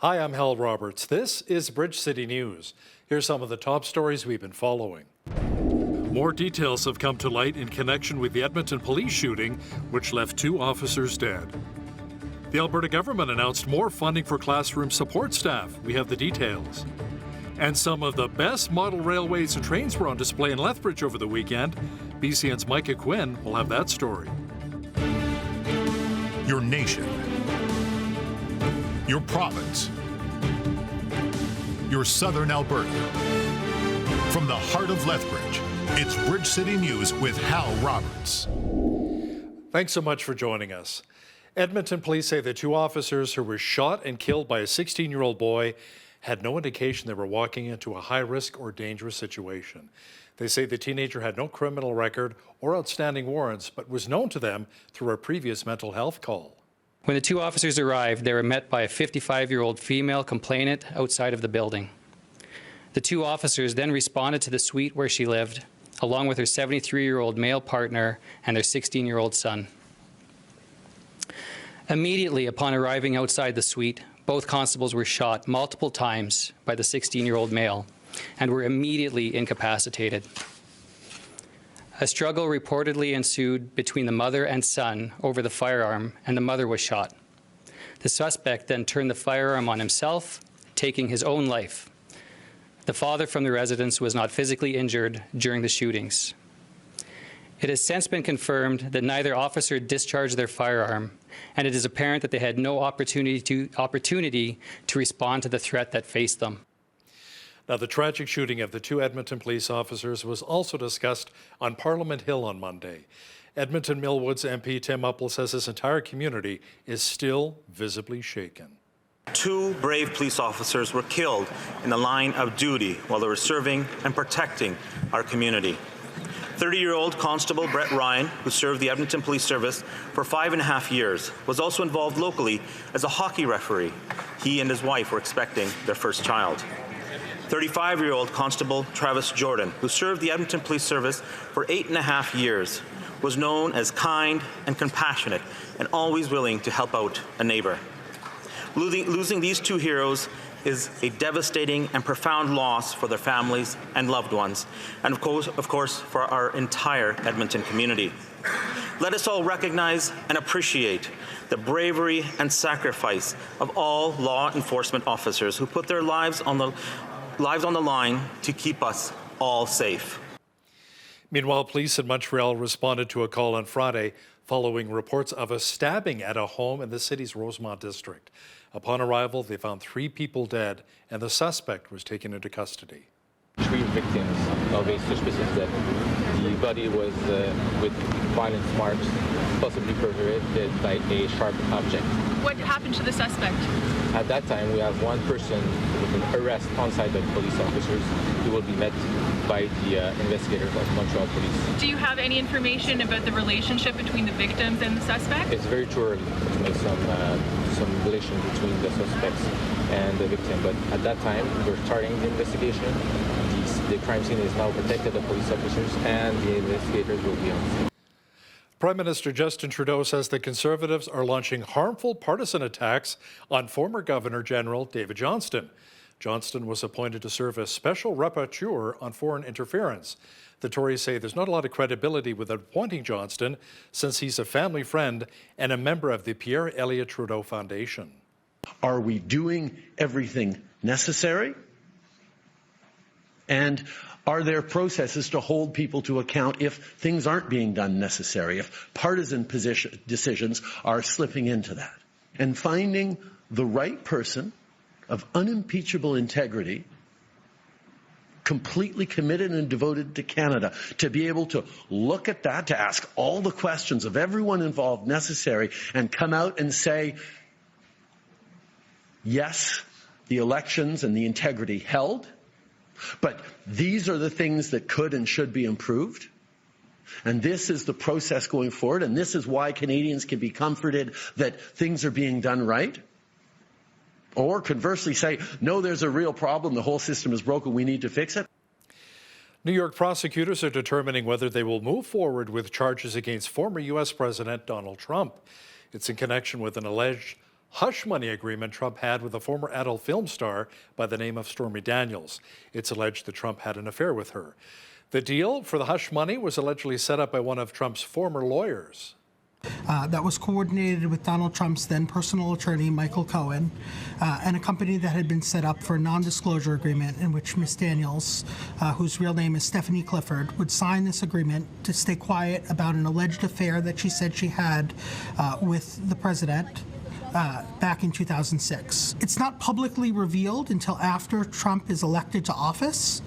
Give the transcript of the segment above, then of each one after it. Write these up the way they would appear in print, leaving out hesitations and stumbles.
Hi, I'm Hal Roberts. This is Bridge City News. Here's some of the top stories we've been following. More details have come to light in connection with the Edmonton police shooting, which left 2 officers dead. The Alberta government announced more funding for classroom support staff. We have the details. And some of the best model railways and trains were on display in Lethbridge over the weekend. BCN's Micah Quinn will have that story. Your nation. Your province. Your southern Alberta. From the heart of Lethbridge, it's Bridge City News with Hal Roberts. Thanks so much for joining us. Edmonton police say the 2 officers who were shot and killed by a 16-year-old boy had no indication they were walking into a high-risk or dangerous situation. They say the teenager had no criminal record or outstanding warrants, but was known to them through a previous mental health call. When the 2 officers arrived, they were met by a 55-year-old female complainant outside of the building. The 2 officers then responded to the suite where she lived, along with her 73-year-old male partner and their 16-year-old son. Immediately upon arriving outside the suite, both constables were shot multiple times by the 16-year-old male and were immediately incapacitated. A struggle reportedly ensued between the mother and son over the firearm, and the mother was shot. The suspect then turned the firearm on himself, taking his own life. The father from the residence was not physically injured during the shootings. It has since been confirmed that neither officer discharged their firearm, and it is apparent that they had no opportunity to respond to the threat that faced them. Now, the tragic shooting of the 2 Edmonton police officers was also discussed on Parliament Hill on Monday. Edmonton Millwoods MP Tim Uppal says his entire community is still visibly shaken. 2 brave police officers were killed in the line of duty while they were serving and protecting our community. 30-year-old Constable Brett Ryan, who served the Edmonton Police Service for 5.5 years, was also involved locally as a hockey referee. He and his wife were expecting their first child. 35-year-old Constable Travis Jordan, who served the Edmonton Police Service for 8.5 years, was known as kind and compassionate and always willing to help out a neighbor. Losing these 2 heroes is a devastating and profound loss for their families and loved ones, and of course for our entire Edmonton community. Let us all recognize and appreciate the bravery and sacrifice of all law enforcement officers who put their lives on the line to keep us all safe. Meanwhile, police in Montreal responded to a call on Friday following reports of a stabbing at a home in the city's Rosemont district. Upon arrival, they found 3 people dead, and the suspect was taken into custody. 3 victims of a suspicious death. The body was with violent marks, possibly perforated by a sharp object. What happened to the suspect? At that time, we have 1 person with an arrest on site by the police officers who will be met by the investigators of Montreal Police. Do you have any information about the relationship between the victims and the suspect? It's very too early to make some relation between the suspects and the victim, but at that time, we're starting the investigation. The crime scene is now protected by police officers, and the investigators will be on scene. Prime Minister Justin Trudeau says the Conservatives are launching harmful partisan attacks on former Governor General David Johnston. Johnston was appointed to serve as special rapporteur on foreign interference. The Tories say there's not a lot of credibility with appointing Johnston since he's a family friend and a member of the Pierre Elliott Trudeau Foundation. Are we doing everything necessary? And are there processes to hold people to account if things aren't being done necessary, if partisan decisions are slipping into that? And finding the right person of unimpeachable integrity, completely committed and devoted to Canada, to be able to look at that, to ask all the questions of everyone involved necessary, and come out and say, yes, the elections and the integrity held, but these are the things that could and should be improved. And this is the process going forward, and this is why Canadians can be comforted that things are being done right. Or conversely say, no, there's a real problem, the whole system is broken, we need to fix it. New York prosecutors are determining whether they will move forward with charges against former U.S. President Donald Trump. It's in connection with an alleged hush money agreement Trump had with a former adult film star by the name of Stormy Daniels. It's alleged that Trump had an affair with her. The deal for the hush money was allegedly set up by one of Trump's former lawyers. That was coordinated with Donald Trump's then personal attorney, Michael Cohen, and a company that had been set up for a non-disclosure agreement in which Ms. Daniels, whose real name is Stephanie Clifford, would sign this agreement to stay quiet about an alleged affair that she said she had with the president back in 2006. It's not publicly revealed until after Trump is elected to office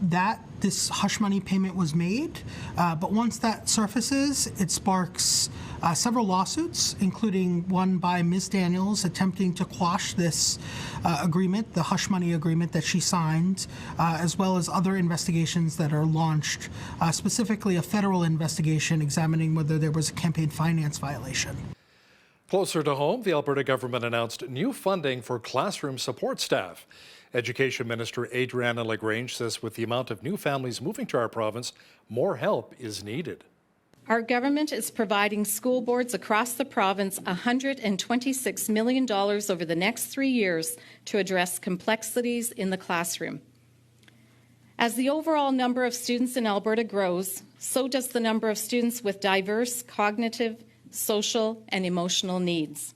that this hush money payment was made, but once that surfaces, it sparks several lawsuits, including one by Ms. Daniels attempting to quash this agreement, the hush money agreement that she signed, as well as other investigations that are launched, specifically a federal investigation examining whether there was a campaign finance violation. Closer to home, the Alberta government announced new funding for classroom support staff. Education Minister Adriana LaGrange says with the amount of new families moving to our province, more help is needed. Our government is providing school boards across the province $126 million over the next 3 years to address complexities in the classroom. As the overall number of students in Alberta grows, so does the number of students with diverse cognitive, social, and emotional needs.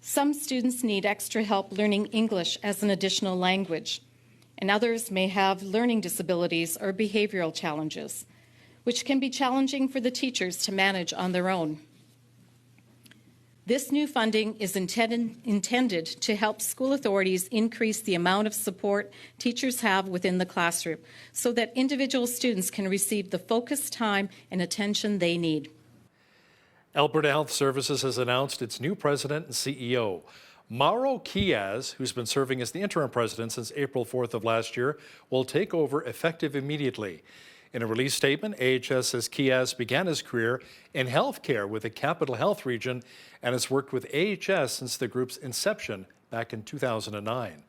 Some students need extra help learning English as an additional language, and others may have learning disabilities or behavioral challenges, which can be challenging for the teachers to manage on their own. This new funding is intended to help school authorities increase the amount of support teachers have within the classroom so that individual students can receive the focused time and attention they need. Alberta Health Services has announced its new president and CEO. Mauro Kiaz, who's been serving as the interim president since April 4th of last year, will take over effective immediately. In a release statement, AHS says Kiaz began his career in healthcare with the Capital Health region and has worked with AHS since the group's inception back in 2009.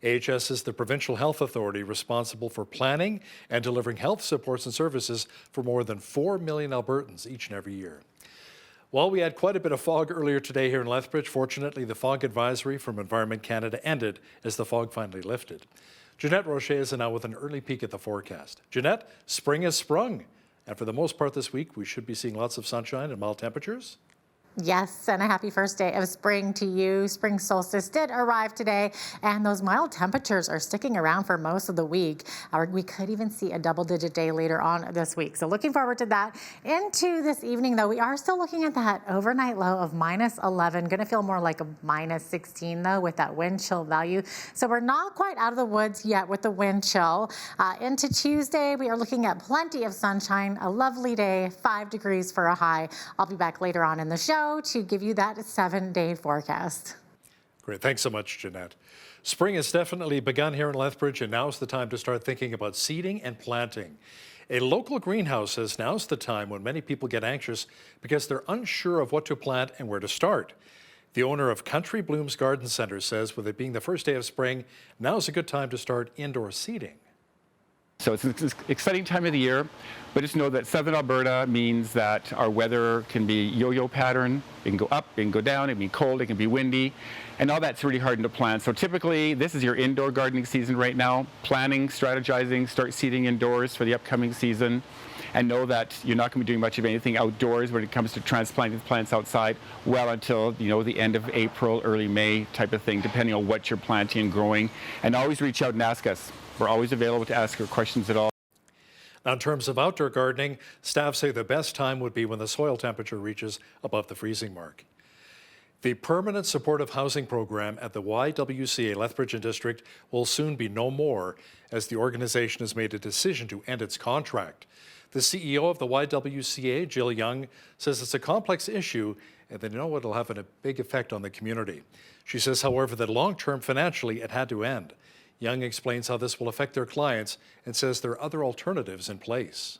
AHS is the provincial health authority responsible for planning and delivering health supports and services for more than 4 million Albertans each and every year. Well, we had quite a bit of fog earlier today here in Lethbridge. Fortunately, the fog advisory from Environment Canada ended as the fog finally lifted. Jeanette Rocher is now with an early peek at the forecast. Jeanette, spring has sprung. And for the most part this week, we should be seeing lots of sunshine and mild temperatures. Yes, and a happy first day of spring to you. Spring solstice did arrive today, and those mild temperatures are sticking around for most of the week. We could even see a double-digit day later on this week. So looking forward to that. Into this evening, though, we are still looking at that overnight low of -11. Going to feel more like a -16, though, with that wind chill value. So we're not quite out of the woods yet with the wind chill. Into Tuesday, we are looking at plenty of sunshine, a lovely day, 5 degrees for a high. I'll be back later on in the show to give you that 7-day forecast. Great. Thanks so much, Jeanette. Spring has definitely begun here in Lethbridge, and now's the time to start thinking about seeding and planting. A local greenhouse says now's the time when many people get anxious because they're unsure of what to plant and where to start. The owner of Country Blooms Garden Centre says with it being the first day of spring, now's a good time to start indoor seeding. So it's an exciting time of the year, but just know that southern Alberta means that our weather can be yo-yo pattern. It can go up, it can go down, it can be cold, it can be windy, and all that's really hard to plant. So typically, this is your indoor gardening season right now. Planning, strategizing, start seeding indoors for the upcoming season, and know that you're not going to be doing much of anything outdoors when it comes to transplanting plants outside well until, the end of April, early May type of thing, depending on what you're planting and growing. And always reach out and ask us. We're always available to ask your questions at all. Now, in terms of outdoor gardening, staff say the best time would be when the soil temperature reaches above the freezing mark. The permanent supportive housing program at the YWCA Lethbridge District will soon be no more, as the organization has made a decision to end its contract. The CEO of the YWCA, Jill Young, says it's a complex issue and they know it'll have a big effect on the community. She says, however, that long-term financially it had to end. Young explains how this will affect their clients and says there are other alternatives in place.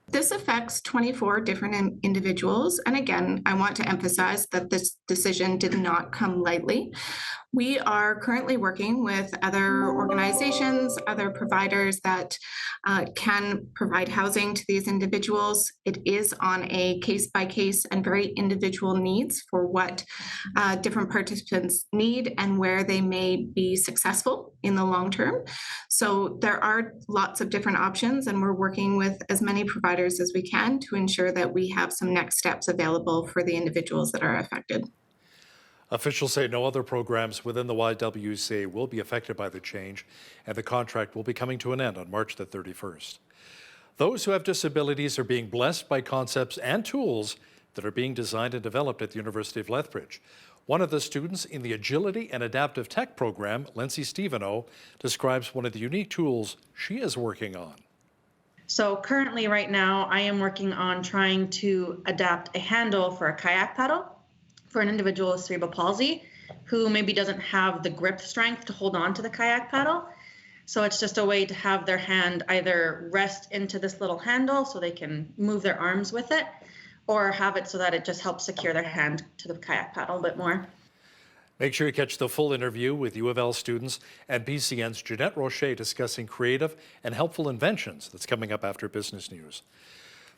This affects 24 different individuals. And again, I want to emphasize that this decision did not come lightly. We are currently working with other organizations, other providers that can provide housing to these individuals. It is on a case-by-case and very individual needs for what different participants need and where they may be successful in the long term. So there are lots of different options, and we're working with as many providers as we can to ensure that we have some next steps available for the individuals that are affected. Officials say no other programs within the YWCA will be affected by the change, and the contract will be coming to an end on March the 31st. Those who have disabilities are being blessed by concepts and tools that are being designed and developed at the University of Lethbridge. One of the students in the Agility and Adaptive Tech program, Lindsay Steveno, describes one of the unique tools she is working on. So currently right now, I am working on trying to adapt a handle for a kayak paddle for an individual with cerebral palsy who maybe doesn't have the grip strength to hold on to the kayak paddle. So it's just a way to have their hand either rest into this little handle so they can move their arms with it, or have it so that it just helps secure their hand to the kayak paddle a bit more. Make sure you catch the full interview with U of L students and BCN's Jeanette Rocher discussing creative and helpful inventions. That's coming up after Business News.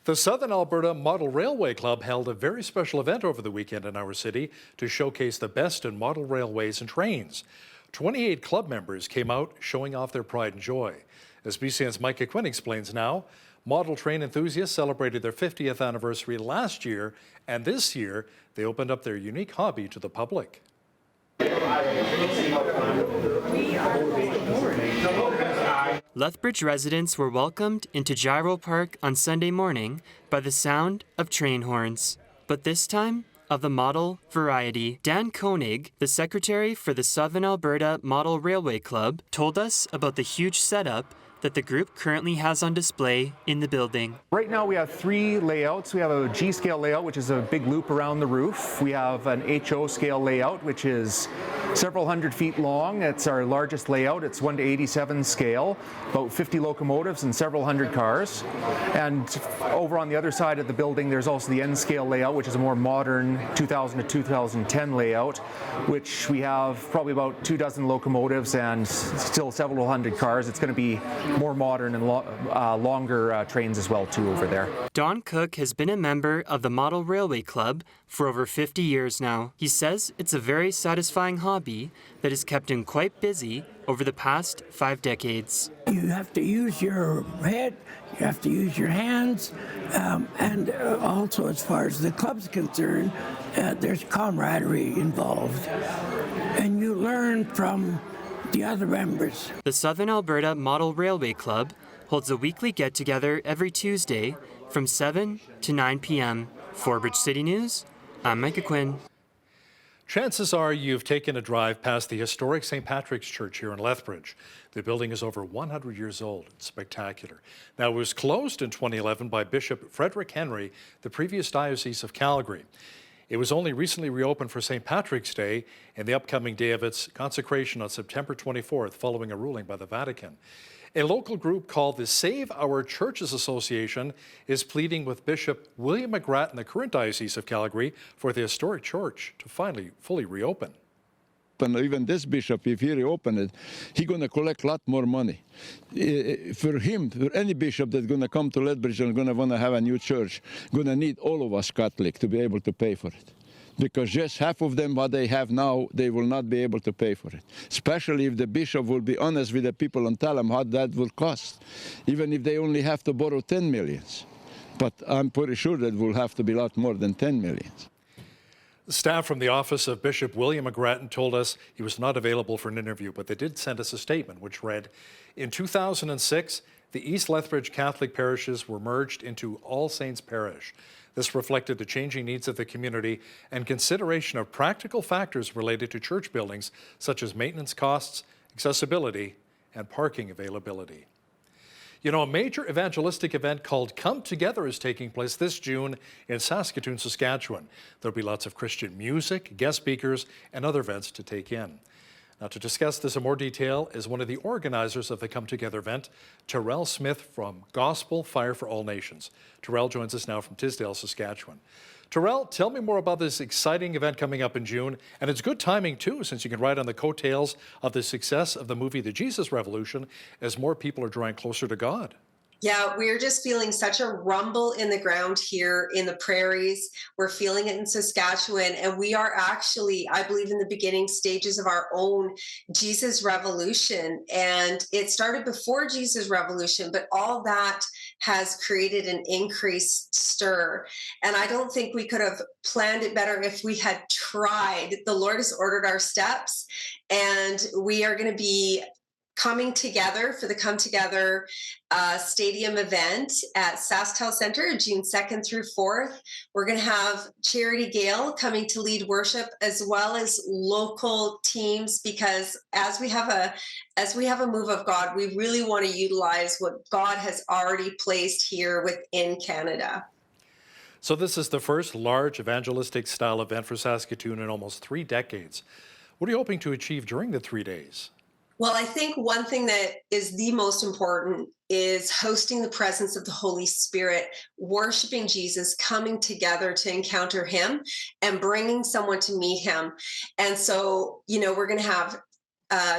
The Southern Alberta Model Railway Club held a very special event over the weekend in our city to showcase the best in model railways and trains. 28 club members came out showing off their pride and joy. As BCN's Micah Quinn explains now, model train enthusiasts celebrated their 50th anniversary last year, and this year they opened up their unique hobby to the public. Lethbridge residents were welcomed into Gyro Park on Sunday morning by the sound of train horns, but this time of the model variety. Dan Koenig, the secretary for the Southern Alberta Model Railway Club, told us about the huge setup that the group currently has on display in the building. Right now we have 3 layouts. We have a G-scale layout, which is a big loop around the roof. We have an HO scale layout, which is several hundred feet long. It's our largest layout. It's 1:87 scale, about 50 locomotives and several hundred cars. And over on the other side of the building, there's also the N-scale layout, which is a more modern 2000 to 2010 layout, which we have probably about 24 locomotives and still several hundred cars. It's going to be more modern and longer trains as well too over there. Don Cook has been a member of the Model Railway Club for over 50 years now. He says it's a very satisfying hobby that has kept him quite busy over the past 5 decades. You have to use your head, you have to use your hands, and also as far as the club's concerned, there's camaraderie involved. And you learn from the other members. The Southern Alberta Model Railway Club holds a weekly get-together every Tuesday from 7 to 9 p.m. For Bridge City News, I'm Micah Quinn. Chances are you've taken a drive past the historic St. Patrick's Church here in Lethbridge. The building is over 100 years old. It's spectacular. Now, it was closed in 2011 by Bishop Frederick Henry, the previous Diocese of Calgary. It was only recently reopened for St. Patrick's Day and the upcoming day of its consecration on September 24th, following a ruling by the Vatican. A local group called the Save Our Churches Association is pleading with Bishop William McGrattan, the current Diocese of Calgary, for the historic church to finally fully reopen. And even this bishop, if he reopen it, he's going to collect a lot more money. For him, for any bishop that's going to come to Lethbridge and going to want to have a new church, going to need all of us Catholic to be able to pay for it. Because just half of them, what they have now, they will not be able to pay for it. Especially if the bishop will be honest with the people and tell them how that will cost, even if they only have to borrow 10 millions. But I'm pretty sure that will have to be a lot more than 10 millions. Staff from the office of Bishop William McGrattan told us he was not available for an interview, but they did send us a statement which read, in 2006, the East Lethbridge Catholic parishes were merged into All Saints Parish. This reflected the changing needs of the community and consideration of practical factors related to church buildings, such as maintenance costs, accessibility, and parking availability. You know, a major evangelistic event called Come Together is taking place this June in Saskatoon, Saskatchewan. There'll be lots of Christian music, guest speakers, and other events to take in. Now, to discuss this in more detail is one of the organizers of the Come Together event, Terrell Smith from Gospel Fire for All Nations. Terrell joins us now from Tisdale, Saskatchewan. Terrell, tell me more about this exciting event coming up in June. And it's good timing, too, since you can ride on the coattails of the success of the movie The Jesus Revolution as more people are drawing closer to God. Yeah, we're just feeling such a rumble in the ground here in the prairies. We're feeling it in Saskatchewan, and we are actually, I believe, in the beginning stages of our own Jesus Revolution. And it started before Jesus Revolution, but all that has created an increased stir. And I don't think we could have planned it better if we had tried. The Lord has ordered our steps, and we are going to be coming together for the Come Together stadium event at SaskTel Center, June 2nd through 4th. We're going to have Charity Gale coming to lead worship, as well as local teams, because as we have a move of God, we really want to utilize what God has already placed here within Canada. So this is the first large evangelistic style event for Saskatoon in almost 3 decades. What are you hoping to achieve during the 3 days? Well, I think one thing that is the most important is hosting the presence of the Holy Spirit, worshiping Jesus, coming together to encounter him and bringing someone to meet him. And so, we're going to have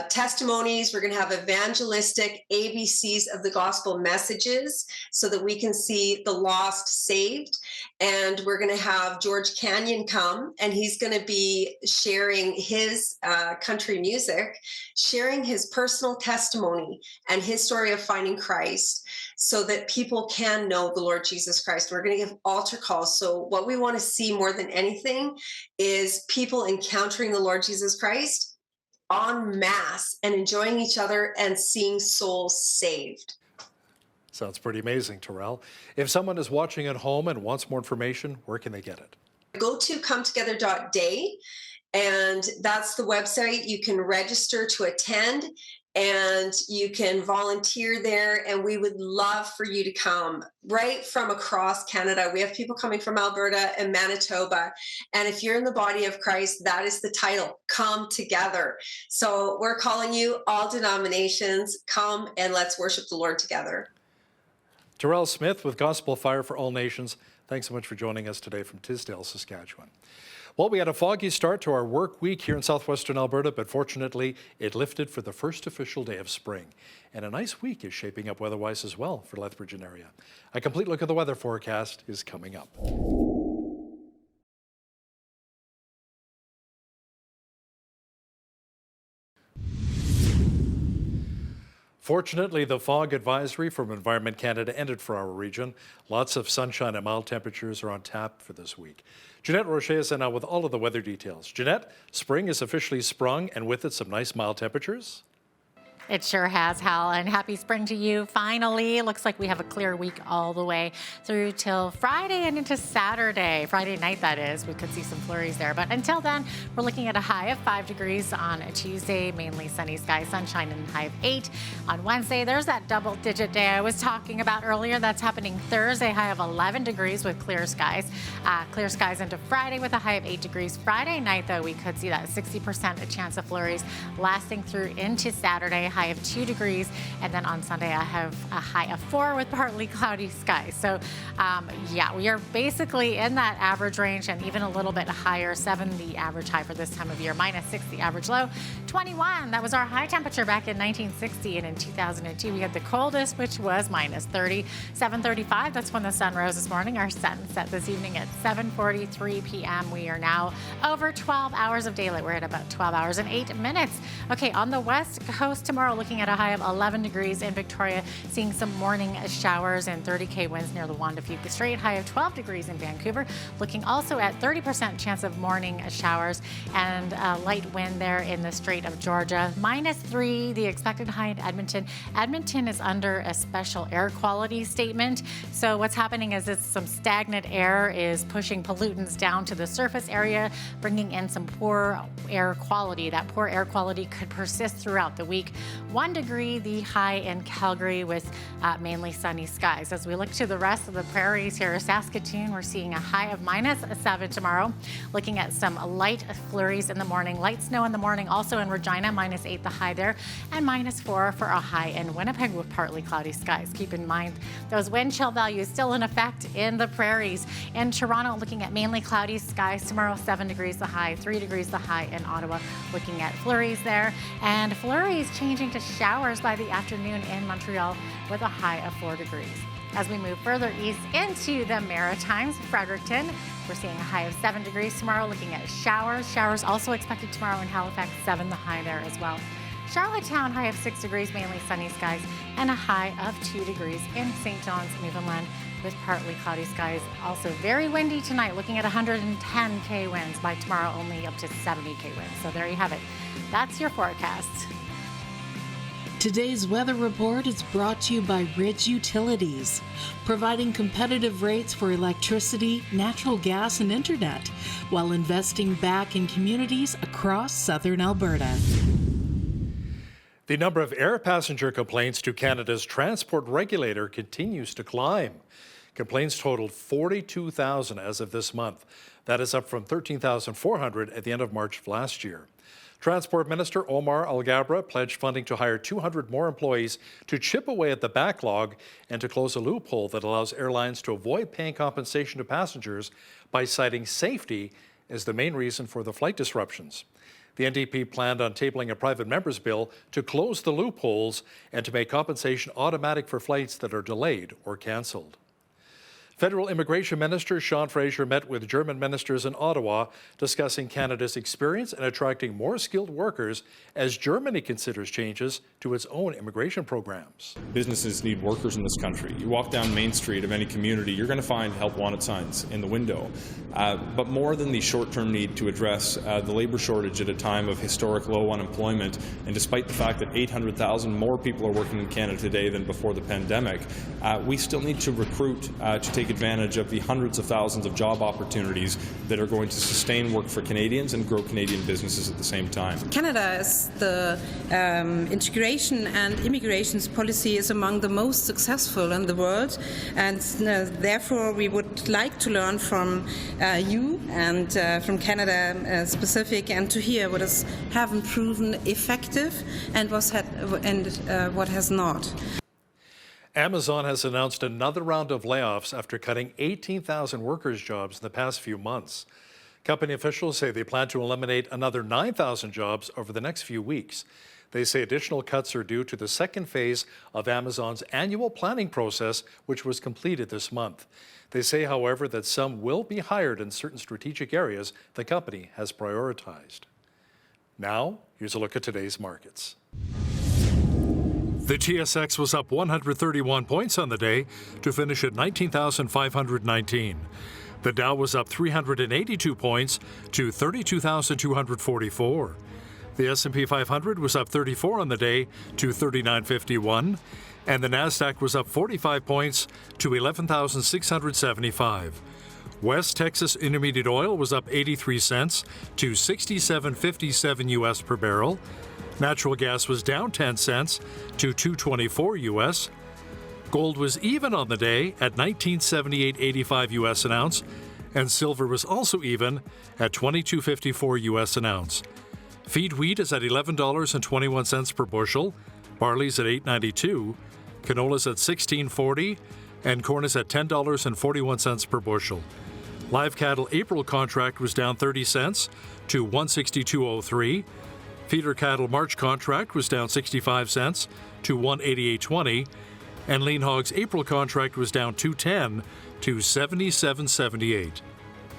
testimonies, we're going to have evangelistic ABCs of the gospel messages so that we can see the lost saved. And we're going to have George Canyon come, and he's going to be sharing his country music, sharing his personal testimony and his story of finding Christ so that people can know the Lord Jesus Christ. We're going to give altar calls. So what we want to see more than anything is people encountering the Lord Jesus Christ en masse and enjoying each other and seeing souls saved. Sounds pretty amazing, Terrell. If someone is watching at home and wants more information, where can they get it? Go to cometogether.day, and that's the website. You can register to attend, and you can volunteer there, and we would love for you to come right from across Canada. We have people coming from Alberta and Manitoba, and if you're in the body of Christ, that is the title, Come Together. So we're calling you, all denominations, come and let's worship the Lord together. Terrell Smith with Gospel Fire for All Nations, thanks so much for joining us today from Tisdale, Saskatchewan. Well, we had a foggy start to our work week here in southwestern Alberta, but fortunately, it lifted for the first official day of spring. And a nice week is shaping up weather-wise as well for Lethbridge and area. A complete look at the weather forecast is coming up. Fortunately, the fog advisory from Environment Canada ended for our region. Lots of sunshine and mild temperatures are on tap for this week. Jeanette Roche is now with all of the weather details. Jeanette, spring is officially sprung, and with it some nice mild temperatures. It sure has, Hal, and happy spring to you. Finally, looks like we have a clear week all the way through till Friday and into Saturday. Friday night, that is. We could see some flurries there. But until then, we're looking at a high of 5 degrees on Tuesday, mainly sunny skies, sunshine, and a high of 8. On Wednesday, there's that double-digit day I was talking about earlier. That's happening Thursday, high of 11 degrees with clear skies. Clear skies into Friday with a high of 8 degrees. Friday night, though, we could see that 60% chance of flurries lasting through into Saturday, high of 2 degrees, and then on Sunday I have a high of 4 with partly cloudy skies. So yeah, we are basically in that average range and even a little bit higher. 7 the average high for this time of year, -6 the average low. 21, that was our high temperature back in 1960, and in 2002 we had the coldest, which was -30. 7:35, that's when the sun rose this morning. Our sun set this evening at 7:43 p.m. We are now over 12 hours of daylight. We're at about 12 hours and 8 minutes. Okay, on the west coast tomorrow, looking at a high of 11 degrees in Victoria, seeing some morning showers and 30k winds near the Juan de Fuca Strait. High of 12 degrees in Vancouver, looking also at 30% chance of morning showers and a light wind there in the Strait of Georgia. -3 the expected high in Edmonton. Edmonton is under a special air quality statement. So what's happening is it's some stagnant air is pushing pollutants down to the surface area, bringing in some poor air quality. That poor air quality could persist throughout the week. 1 degree the high in Calgary with mainly sunny skies. As we look to the rest of the prairies here, Saskatoon, we're seeing a high of -7 tomorrow. Looking at some light flurries in the morning, light snow in the morning, also in Regina, -8 the high there, and -4 for a high in Winnipeg with partly cloudy skies. Keep in mind those wind chill values still in effect in the prairies. In Toronto, looking at mainly cloudy skies tomorrow, 7 degrees the high, 3 degrees the high in Ottawa. Looking at flurries there, and flurries changing to showers by the afternoon in Montreal with a high of 4 degrees. As we move further east into the Maritimes, Fredericton, we're seeing a high of 7 degrees tomorrow, looking at showers. Showers also expected tomorrow in Halifax, 7 the high there as well. Charlottetown, high of 6 degrees, mainly sunny skies, and a high of 2 degrees in St. John's, Newfoundland, with partly cloudy skies. Also very windy tonight, looking at 110 K winds. By tomorrow, only up to 70 K winds. So there you have it. That's your forecast. Today's weather report is brought to you by Ridge Utilities, providing competitive rates for electricity, natural gas, and internet, while investing back in communities across southern Alberta. The number of air passenger complaints to Canada's transport regulator continues to climb. Complaints totaled 42,000 as of this month. That is up from 13,400 at the end of March of last year. Transport Minister Omar Alghabra pledged funding to hire 200 more employees to chip away at the backlog and to close a loophole that allows airlines to avoid paying compensation to passengers by citing safety as the main reason for the flight disruptions. The NDP planned on tabling a private member's bill to close the loopholes and to make compensation automatic for flights that are delayed or cancelled. Federal Immigration Minister Sean Fraser met with German ministers in Ottawa discussing Canada's experience in attracting more skilled workers as Germany considers changes to its own immigration programs. Businesses need workers in this country. You walk down Main Street of any community, you're going to find help wanted signs in the window. But more than the short-term need to address the labour shortage at a time of historic low unemployment, and despite the fact that 800,000 more people are working in Canada today than before the pandemic, we still need to recruit to take advantage of the hundreds of thousands of job opportunities that are going to sustain work for Canadians and grow Canadian businesses at the same time. Canada's integration and immigration policy is among the most successful in the world, and therefore we would like to learn from you and from Canada specific, and to hear what haven't proven effective and what has not. Amazon has announced another round of layoffs after cutting 18,000 workers' jobs in the past few months. Company officials say they plan to eliminate another 9,000 jobs over the next few weeks. They say additional cuts are due to the second phase of Amazon's annual planning process, which was completed this month. They say, however, that some will be hired in certain strategic areas the company has prioritized. Now, here's a look at today's markets. The TSX was up 131 points on the day to finish at 19,519. The Dow was up 382 points to 32,244. The S&P 500 was up 34 on the day to 3951, and the Nasdaq was up 45 points to 11,675. West Texas Intermediate Oil was up 83 cents to 67.57 US per barrel. Natural gas was down 10 cents to $2.24 US. Gold was even on the day at $1978.85 US an ounce, and silver was also even at $22.54 US an ounce. Feed wheat is at $11.21 per bushel, barley's at $8.92, canola's at $16.40, and corn is at $10.41 per bushel. Live cattle April contract was down 30 cents to $162.03. Feeder cattle March contract was down 65 cents to $188.20, and lean hogs April contract was down 2.10 to $77.78.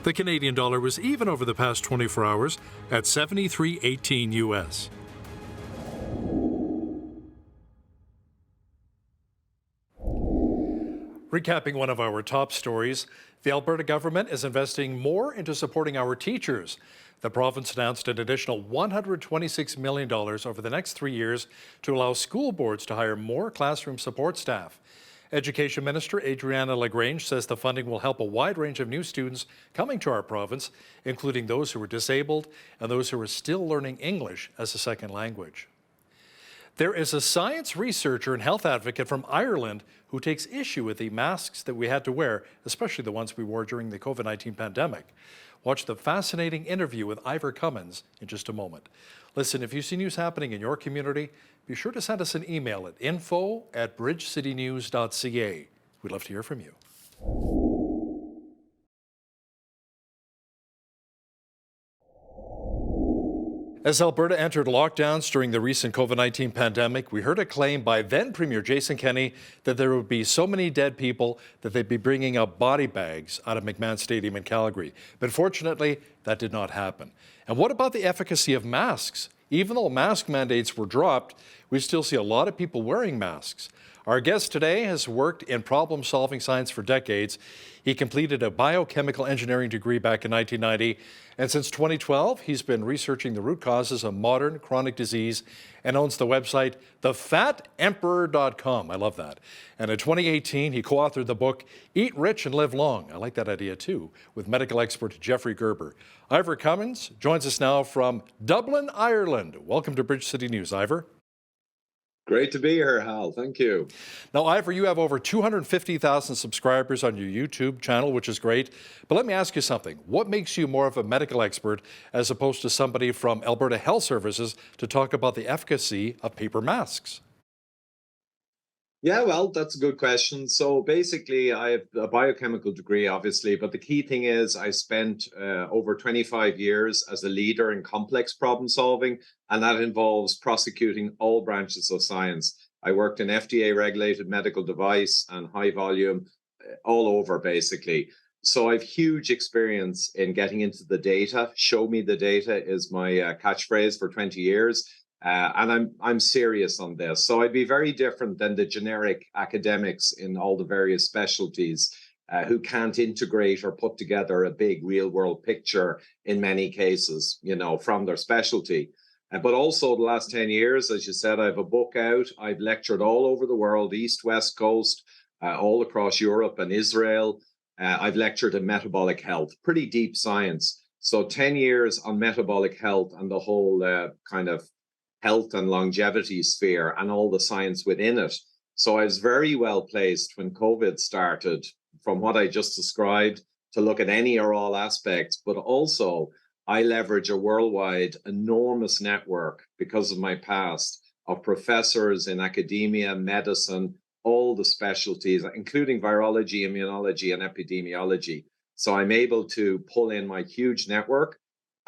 The Canadian dollar was even over the past 24 hours at 73.18 US. Recapping one of our top stories, the Alberta government is investing more into supporting our teachers. The province announced an additional $126 million over the next 3 years to allow school boards to hire more classroom support staff. Education Minister Adriana LaGrange says the funding will help a wide range of new students coming to our province, including those who are disabled and those who are still learning English as a second language. There is a science researcher and health advocate from Ireland who takes issue with the masks that we had to wear, especially the ones we wore during the COVID-19 pandemic. Watch the fascinating interview with Ivor Cummins in just a moment. Listen, if you see news happening in your community, be sure to send us an email at info@bridgecitynews.ca. We'd love to hear from you. As Alberta entered lockdowns during the recent COVID-19 pandemic, we heard a claim by then Premier Jason Kenney that there would be so many dead people that they'd be bringing up body bags out of McMahon Stadium in Calgary. But fortunately, that did not happen. And what about the efficacy of masks? Even though mask mandates were dropped, we still see a lot of people wearing masks. Our guest today has worked in problem-solving science for decades. He completed a biochemical engineering degree back in 1990, and since 2012, he's been researching the root causes of modern chronic disease and owns the website thefatemperor.com. I love that. And in 2018, he co-authored the book Eat Rich and Live Long. I like that idea too, with medical expert Jeffrey Gerber. Ivor Cummins joins us now from Dublin, Ireland. Welcome to Bridge City News, Ivor. Great to be here, Hal. Thank you. Now, Ivor, you have over 250,000 subscribers on your YouTube channel, which is great. But let me ask you something. What makes you more of a medical expert as opposed to somebody from Alberta Health Services to talk about the efficacy of paper masks? Yeah, well, that's a good question. So basically, I have a biochemical degree, obviously, but the key thing is I spent over 25 years as a leader in complex problem solving, and that involves prosecuting all branches of science. I worked in FDA-regulated medical device and high volume all over, basically. So I have huge experience in getting into the data. Show me the data is my catchphrase for 20 years. And I'm serious on this. So I'd be very different than the generic academics in all the various specialties who can't integrate or put together a big real world picture in many cases, you know, from their specialty. But also the last 10 years, as you said, I have a book out. I've lectured all over the world, East, West Coast, all across Europe and Israel. I've lectured in metabolic health, pretty deep science. So 10 years on metabolic health and the whole kind of health and longevity sphere and all the science within it. So I was very well placed when COVID started, from what I just described, to look at any or all aspects, but also I leverage a worldwide enormous network because of my past of professors in academia, medicine, all the specialties, including virology, immunology, and epidemiology. So I'm able to pull in my huge network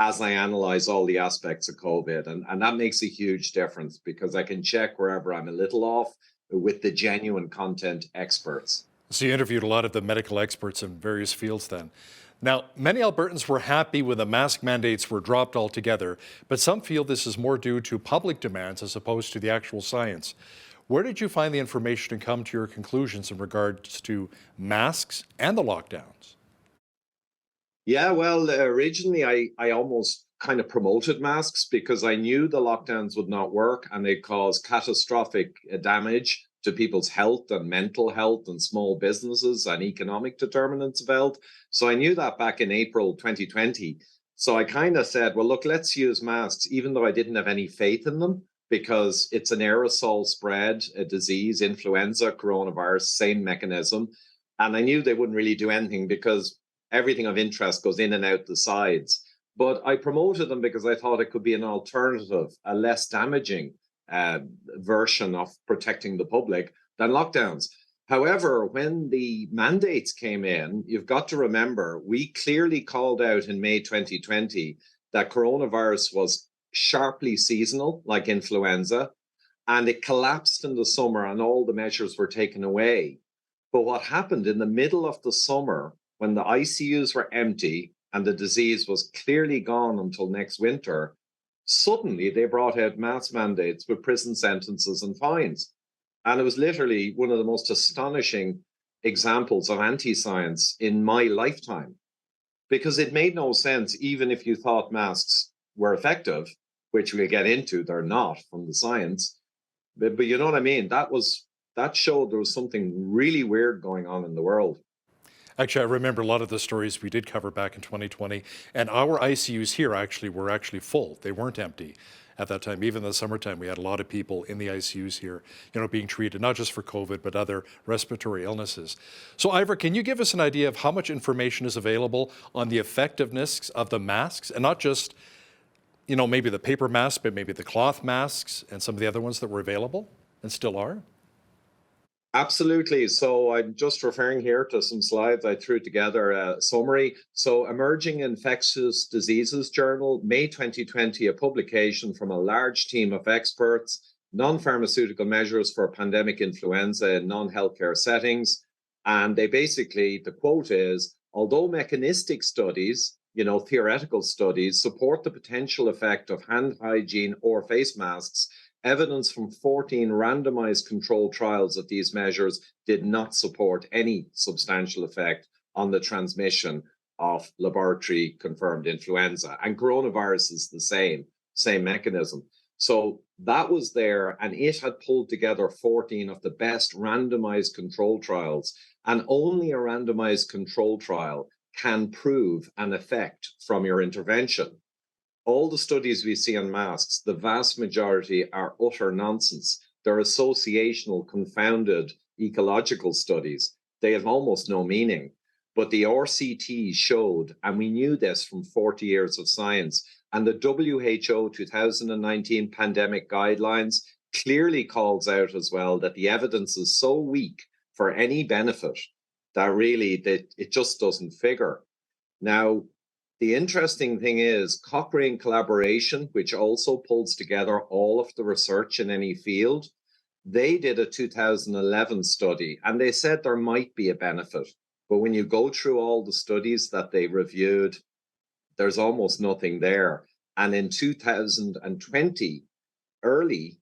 as I analyze all the aspects of COVID. And that makes a huge difference because I can check wherever I'm a little off with the genuine content experts. So you interviewed a lot of the medical experts in various fields then. Now, many Albertans were happy when the mask mandates were dropped altogether, but some feel this is more due to public demands as opposed to the actual science. Where did you find the information and come to your conclusions in regards to masks and the lockdowns? Yeah, well, originally I almost kind of promoted masks because I knew the lockdowns would not work and they'd cause catastrophic damage to people's health and mental health and small businesses and economic determinants of health. So I knew that back in April 2020. So I kind of said, well, look, let's use masks, even though I didn't have any faith in them, because it's an aerosol spread, a disease, influenza, coronavirus, same mechanism. And I knew they wouldn't really do anything because everything of interest goes in and out the sides. But I promoted them because I thought it could be an alternative, a less damaging version of protecting the public than lockdowns. However, when the mandates came in, you've got to remember, we clearly called out in May 2020 that coronavirus was sharply seasonal, like influenza, and it collapsed in the summer and all the measures were taken away. But what happened in the middle of the summer, when the ICUs were empty and the disease was clearly gone until next winter, suddenly they brought out mass mandates with prison sentences and fines. And it was literally one of the most astonishing examples of anti-science in my lifetime, because it made no sense, even if you thought masks were effective, which we'll get into, they're not from the science. But you know what I mean? That showed there was something really weird going on in the world. Actually, I remember a lot of the stories we did cover back in 2020, and our ICUs here were actually full. They weren't empty. at that time. Even in the summertime, we had a lot of people in the ICUs here, being treated, not just for COVID, but other respiratory illnesses. So Ivor, can you give us an idea of how much information is available on the effectiveness of the masks, and not just, maybe the paper masks, but maybe the cloth masks and some of the other ones that were available and still are? Absolutely. So I'm just referring here to some slides I threw together, a summary. So Emerging Infectious Diseases Journal, May 2020, a publication from a large team of experts, non-pharmaceutical measures for pandemic influenza in non-healthcare settings. And they basically, the quote is, although mechanistic studies, theoretical studies support the potential effect of hand hygiene or face masks, evidence from 14 randomized controlled trials of these measures did not support any substantial effect on the transmission of laboratory-confirmed influenza. And coronavirus is the same mechanism. So that was there, and it had pulled together 14 of the best randomized controlled trials. And only a randomized controlled trial can prove an effect from your intervention. All the studies we see on masks, the vast majority are utter nonsense. They're associational, confounded ecological studies. They have almost no meaning. But the RCT showed, and we knew this from 40 years of science, and the WHO 2019 pandemic guidelines clearly calls out as well that the evidence is so weak for any benefit that really it just doesn't figure. Now, the interesting thing is Cochrane Collaboration, which also pulls together all of the research in any field, they did a 2011 study and they said there might be a benefit. But when you go through all the studies that they reviewed, there's almost nothing there. And in 2020, early,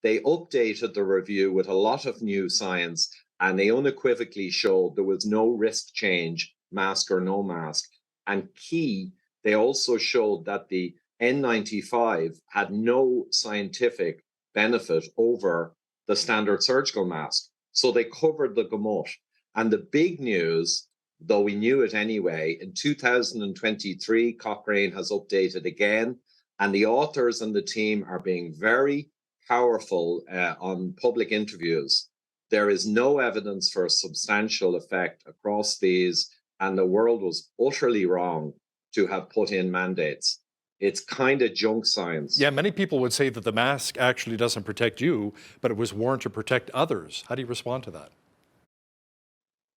they updated the review with a lot of new science, and they unequivocally showed there was no risk change, mask or no mask. And key, they also showed that the N95 had no scientific benefit over the standard surgical mask. So they covered the gamut. And the big news, though we knew it anyway, in 2023, Cochrane has updated again, and the authors and the team are being very powerful on public interviews. There is no evidence for a substantial effect across these, and the world was utterly wrong to have put in mandates. It's kind of junk science. Yeah, many people would say that the mask actually doesn't protect you, but it was worn to protect others. How do you respond to that?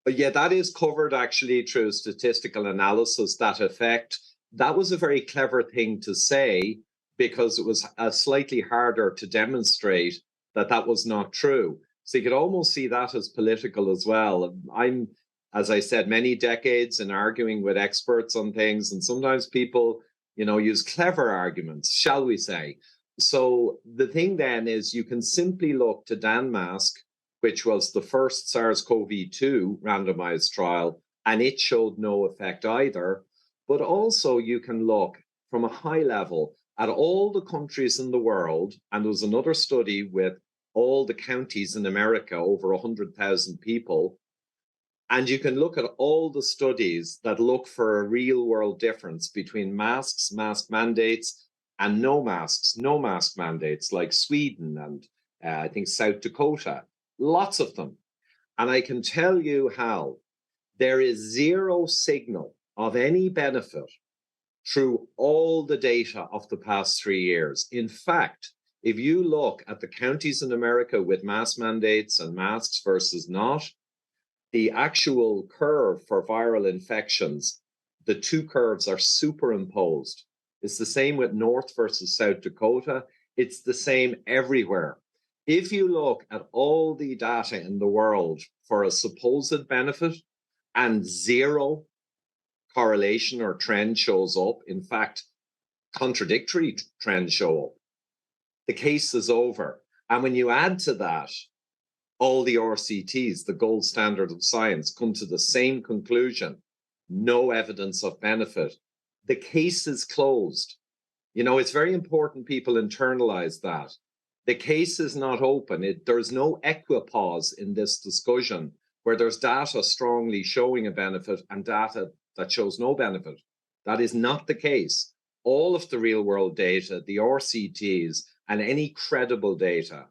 But yeah, that is covered actually through statistical analysis, that effect. That was a very clever thing to say because it was slightly harder to demonstrate that that was not true. So you could almost see that as political as well. I'm, as I said, many decades in arguing with experts on things, and sometimes people, use clever arguments, shall we say. So the thing then is you can simply look to Danmarks, which was the first SARS-CoV-2 randomized trial, and it showed no effect either. But also you can look from a high level at all the countries in the world, and there was another study with all the counties in America, over 100,000 people, and you can look at all the studies that look for a real-world difference between masks, mask mandates, and no masks, no mask mandates, like Sweden and I think South Dakota. Lots of them. And I can tell you how there is zero signal of any benefit through all the data of the past 3 years. In fact, if you look at the counties in America with mask mandates and masks versus not, the actual curve for viral infections, the two curves are superimposed. It's the same with North versus South Dakota. It's the same everywhere. If you look at all the data in the world for a supposed benefit and zero correlation or trend shows up, in fact, contradictory trends show up, the case is over. And when you add to that, all the RCTs, the gold standard of science, come to the same conclusion, no evidence of benefit. The case is closed. It's very important people internalize that. The case is not open. There's no equipoise in this discussion where there's data strongly showing a benefit and data that shows no benefit. That is not the case. all of the real world data, the RCTs, and any credible data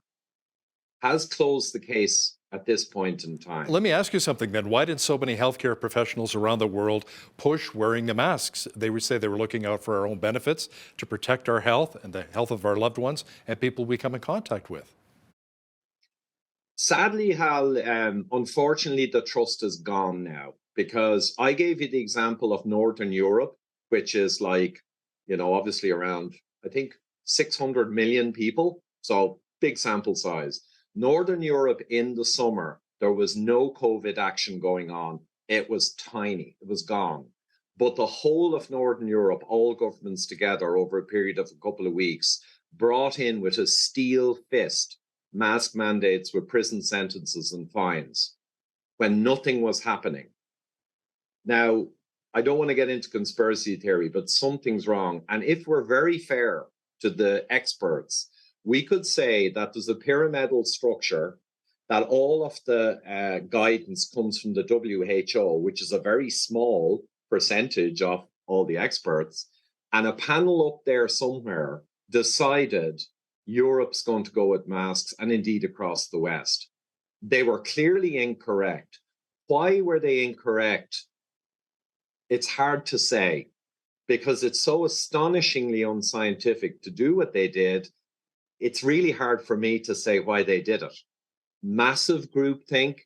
has closed the case at this point in time. Let me ask you something then. Why did so many healthcare professionals around the world push wearing the masks? They would say they were looking out for our own benefits, to protect our health and the health of our loved ones and people we come in contact with. Sadly, Hal, unfortunately, the trust is gone now, because I gave you the example of Northern Europe, which is like, you know, obviously around, I think, 600 million people. So big sample size. Northern Europe in the summer, there was no COVID action going on. It was tiny. It was gone. But the whole of Northern Europe, all governments together over a period of a couple of weeks, brought in with a steel fist mask mandates with prison sentences and fines when nothing was happening. Now, I don't want to get into conspiracy theory, but something's wrong. And if we're very fair to the experts, we could say that there's a pyramidal structure, that all of the guidance comes from the WHO, which is a very small percentage of all the experts, and a panel up there somewhere decided Europe's going to go with masks, and indeed across the West. They were clearly incorrect. Why were they incorrect? It's hard to say, because it's so astonishingly unscientific to do what they did. It's really hard for me to say why they did it. Massive groupthink.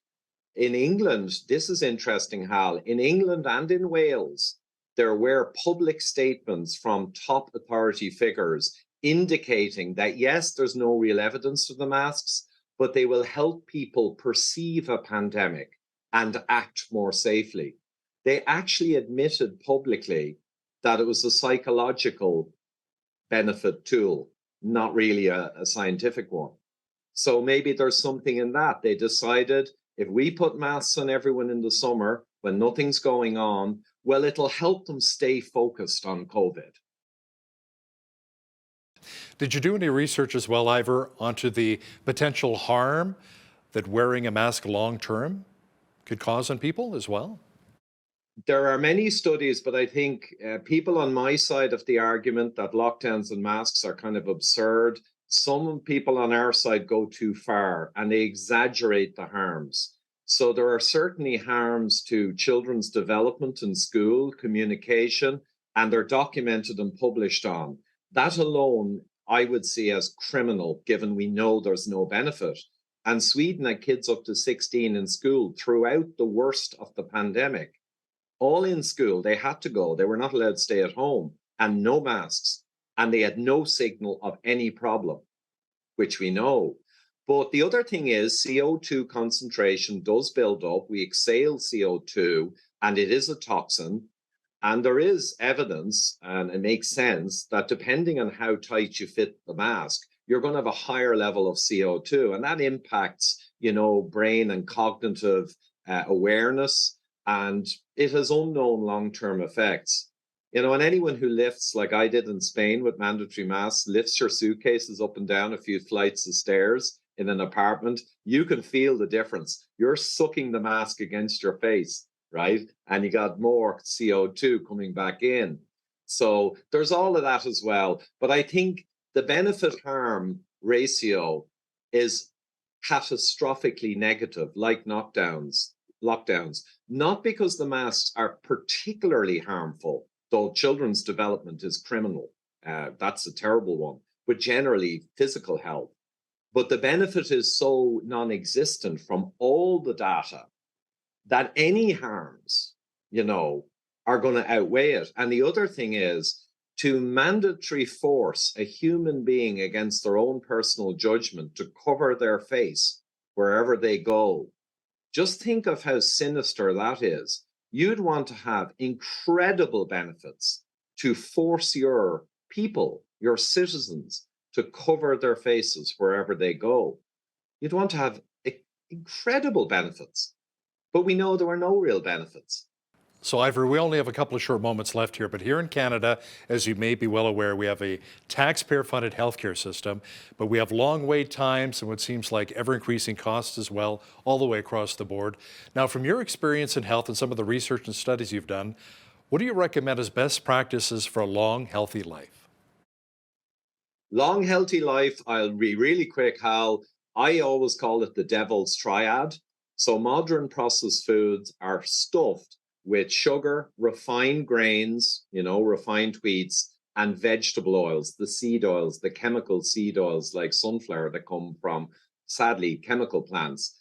In England, this is interesting, Hal, in England and in Wales, there were public statements from top authority figures indicating that, yes, there's no real evidence for the masks, but they will help people perceive a pandemic and act more safely. They actually admitted publicly that it was a psychological benefit tool, not really a scientific one. So maybe there's something in that. They decided, if we put masks on everyone in the summer when nothing's going on, well, it'll help them stay focused on COVID. Did you do any research as well, Ivor, onto the potential harm that wearing a mask long-term could cause on people as well? There are many studies, but I think people on my side of the argument that lockdowns and masks are kind of absurd. Some people on our side go too far and they exaggerate the harms. So there are certainly harms to children's development in school, communication, and they're documented and published on. That alone, I would see as criminal, given we know there's no benefit. And Sweden had kids up to 16 in school throughout the worst of the pandemic. All in school, they had to go. They were not allowed to stay at home, and no masks. And they had no signal of any problem, which we know. But the other thing is CO2 concentration does build up. We exhale CO2, and it is a toxin. And there is evidence, and it makes sense, that depending on how tight you fit the mask, you're going to have a higher level of CO2. And that impacts, you know, brain and cognitive awareness. And it has unknown long-term effects. You know, and anyone who lifts, like I did in Spain with mandatory masks, lifts your suitcases up and down a few flights of stairs in an apartment, you can feel the difference. You're sucking the mask against your face, right? And you got more CO2 coming back in. So there's all of that as well. But I think the benefit-harm ratio is catastrophically negative, like lockdowns, not because the masks are particularly harmful, though children's development is criminal. That's a terrible one, but generally physical health. But the benefit is so non-existent from all the data that any harms, you know, are going to outweigh it. And the other thing is to mandatory force a human being against their own personal judgment to cover their face wherever they go. Just think of how sinister that is. You'd want to have incredible benefits to force your people, your citizens, to cover their faces wherever they go. You'd want to have incredible benefits, but we know there are no real benefits. So, Ivor, we only have a couple of short moments left here, but here in Canada, as you may be well aware, we have a taxpayer-funded healthcare system, but we have long wait times and what seems like ever-increasing costs as well, all the way across the board. Now, from your experience in health and some of the research and studies you've done, What do you recommend as best practices for a long, healthy life? Long, healthy life, I'll be really quick, Hal. I always call it the devil's triad. So modern processed foods are stuffed with sugar, refined grains, refined wheats, and vegetable oils, the seed oils, the chemical seed oils like sunflower that come from, sadly, chemical plants,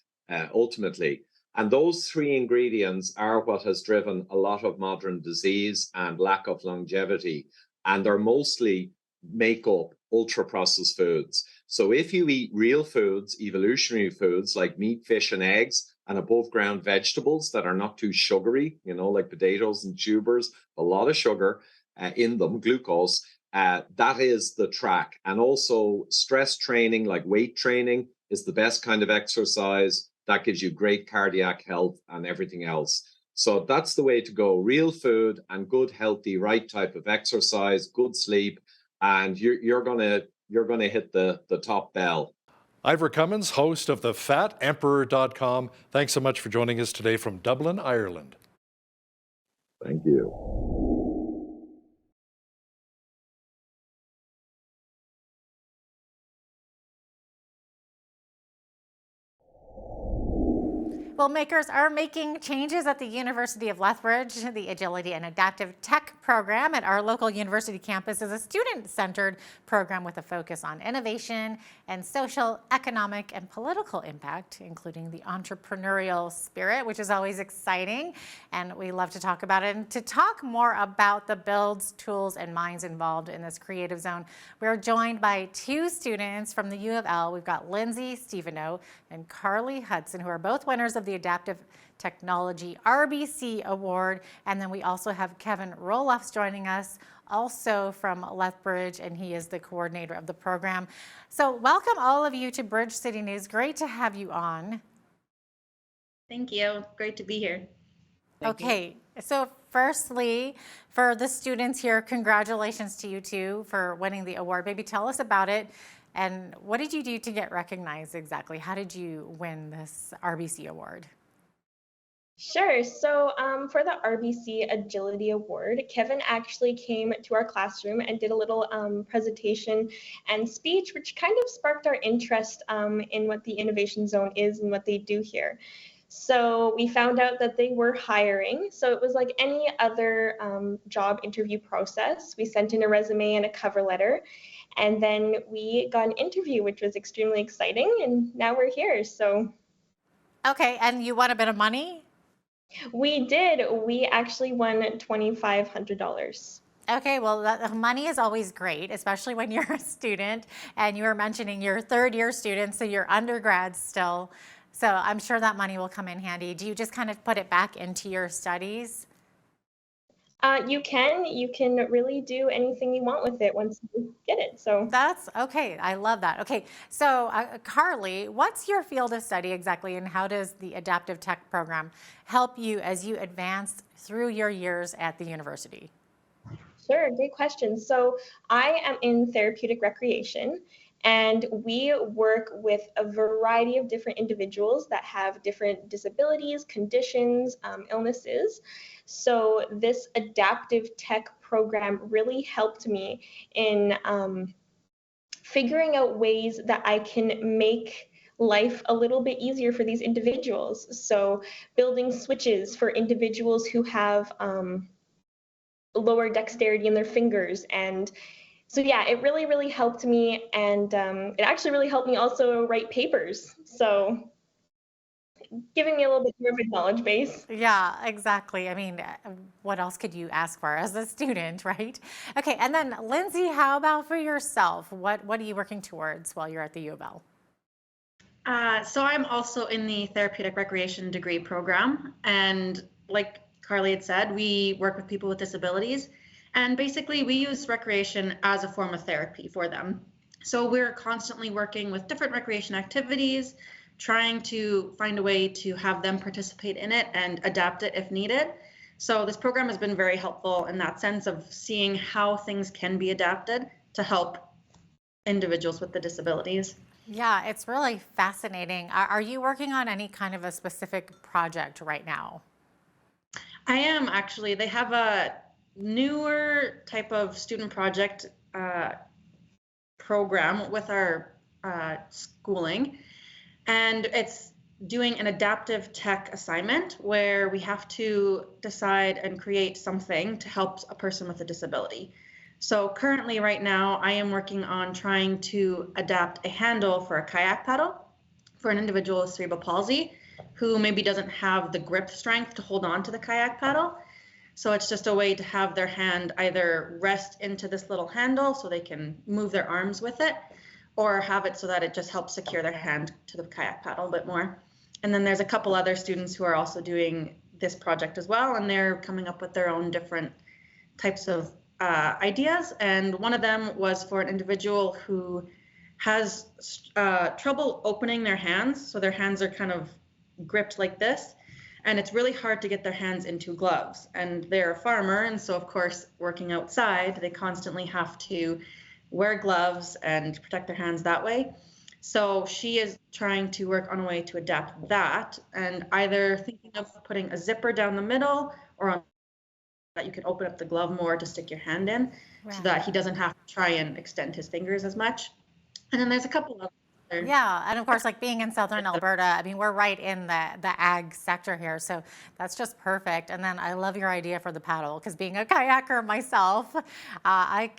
ultimately. And those three ingredients are what has driven a lot of modern disease and lack of longevity. And they're mostly make up ultra-processed foods. So if you eat real foods, evolutionary foods like meat, fish, and eggs, and above ground vegetables that are not too sugary, like potatoes and tubers, a lot of sugar in them, glucose, that is the track. And also stress training, like weight training, is the best kind of exercise. That gives you great cardiac health and everything else. So that's the way to go. Real food and good, healthy, right type of exercise, good sleep, and you're gonna hit the top bell. Ivor Cummins, host of the FatEmperor.com. Thanks so much for joining us today from Dublin, Ireland. Thank you. Well, makers are making changes at the University of Lethbridge. The Agility and Adaptive Tech program at our local university campus is a student-centered program with a focus on innovation and social, economic, and political impact, including the entrepreneurial spirit, which is always exciting, and we love to talk about it. And to talk more about the builds, tools, and minds involved in this creative zone, we're joined by two students from the U of L. We've got Lindsay Stevenow and Carly Hudson, who are both winners of the Adaptive Technology RBC Award. And then we also have Kevin Roloffs joining us, also from Lethbridge, and he is the coordinator of the program. So welcome all of you to Bridge City News. Great to have you on. Thank you. Great to be here. Okay, so firstly, for the students here, congratulations to you two for winning the award. Maybe tell us about it. And what did you do to get recognized exactly? How did you win this RBC award? Sure. So for the RBC Agility Award, Kevin actually came to our classroom and did a little presentation and speech, which kind of sparked our interest in what the Innovation Zone is and what they do here. So we found out that they were hiring. So it was like any other job interview process. We sent in a resume and a cover letter. And then we got an interview, which was extremely exciting. And now we're here. So. Okay, and you won a bit of money? We did. We actually won $2,500. Okay, well, the money is always great, especially when you're a student. And you were mentioning you're third-year students, so you're undergrads still. So I'm sure that money will come in handy. Do you just kind of put it back into your studies? You can really do anything you want with it once you get it. So that's okay. I love that. Okay, so Carly, what's your field of study exactly, and how does the Adaptive Tech program help you as you advance through your years at the university? Sure, great question. So I am in therapeutic recreation, and we work with a variety of different individuals that have different disabilities, conditions, illnesses. So this adaptive tech program really helped me in figuring out ways that I can make life a little bit easier for these individuals. So building switches for individuals who have lower dexterity in their fingers. And so yeah, it really, really helped me. And it actually really helped me also write papers. So giving me a little bit more of a knowledge base. Yeah, exactly. I mean, what else could you ask for as a student, right? Okay, and then Lindsay, how about for yourself? What are you working towards while you're at the U of L? So I'm also in the therapeutic recreation degree program. And like Carly had said, we work with people with disabilities. And basically, we use recreation as a form of therapy for them. So we're constantly working with different recreation activities, trying to find a way to have them participate in it and adapt it if needed. So this program has been very helpful in that sense of seeing how things can be adapted to help individuals with the disabilities. Yeah, it's really fascinating. Are you working on any kind of a specific project right now? I am actually. They have a newer type of student project program with our schooling, and it's doing an adaptive tech assignment where we have to decide and create something to help a person with a disability. So currently right now I am working on trying to adapt a handle for a kayak paddle for an individual with cerebral palsy who maybe doesn't have the grip strength to hold on to the kayak paddle. So it's just a way to have their hand either rest into this little handle so they can move their arms with it, or have it so that it just helps secure their hand to the kayak paddle a bit more. And then there's a couple other students who are also doing this project as well, and they're coming up with their own different types of ideas. And one of them was for an individual who has trouble opening their hands. So their hands are kind of gripped like this, and it's really hard to get their hands into gloves. And they're a farmer, and so of course, working outside, they constantly have to wear gloves and protect their hands that way. So she is trying to work on a way to adapt that, and either thinking of putting a zipper down the middle, or on that you can open up the glove more to stick your hand in, so that he doesn't have to try and extend his fingers as much. And then there's a couple of other. Yeah, and of course, like being in southern Alberta, I mean, we're right in the ag sector here, so that's just perfect. And then I love your idea for the paddle, because being a kayaker myself, I